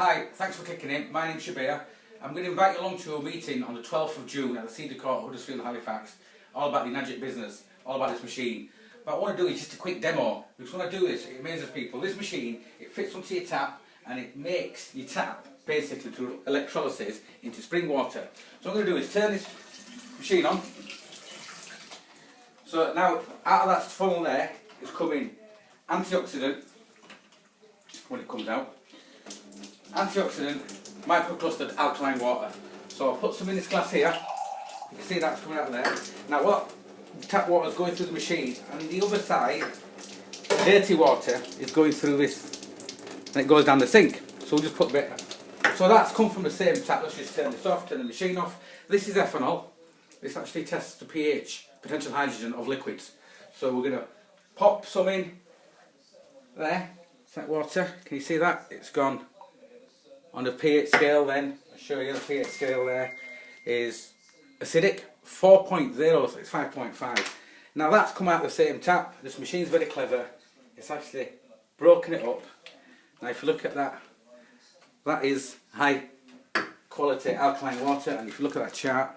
Hi, thanks for clicking in. My name's Shabir. I'm going to invite you along to a meeting on the 12th of June at the Cedar Court, Huddersfield, Halifax, all about the Enagit business, all about this machine. But what I want to do is just a quick demo, because when I do this, it amazes people. This machine, it fits onto your tap, and it makes your tap, basically through electrolysis, into spring water. So what I'm going to do is turn this machine on. So now, out of that funnel there, is coming antioxidant, when it comes out. Antioxidant, microclustered alkaline water. So I'll put some in this glass here. You can see that's coming out there. Now what tap water is going through the machine, and the other side, dirty water is going through this, and it goes down the sink. So we'll just put a bit. So that's come from the same tap. Let's just turn this off, turn the machine off. This is ethanol. This actually tests the pH, potential hydrogen of liquids. So we're going to pop some in there. That water, can you see that? It's gone on the pH scale then. I'll show you the pH scale there is acidic, 4.0, so it's 5.5. Now that's come out of the same tap. This machine's very clever. It's actually broken it up. Now if you look at that, that is high quality alkaline water, and if you look at that chart,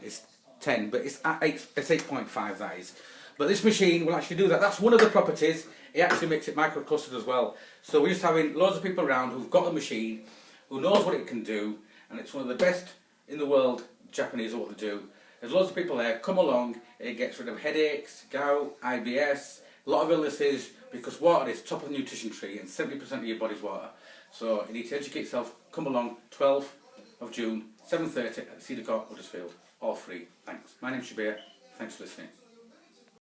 it's 10, but it's 8.5 that is. But this machine will actually do that. That's one of the properties. It actually makes it microclustered as well. So we're just having loads of people around who've got the machine, who knows what it can do, and it's one of the best in the world. Japanese are what they do. There's loads of people there. Come along. It gets rid of headaches, gout, IBS, a lot of illnesses, because water is top of the nutrition tree, and 70% of your body's water. So you need to educate yourself. Come along, 12th of June, 7:30 at Cedar Court, Huddersfield. All free. Thanks. My name's Shabir. Thanks for listening.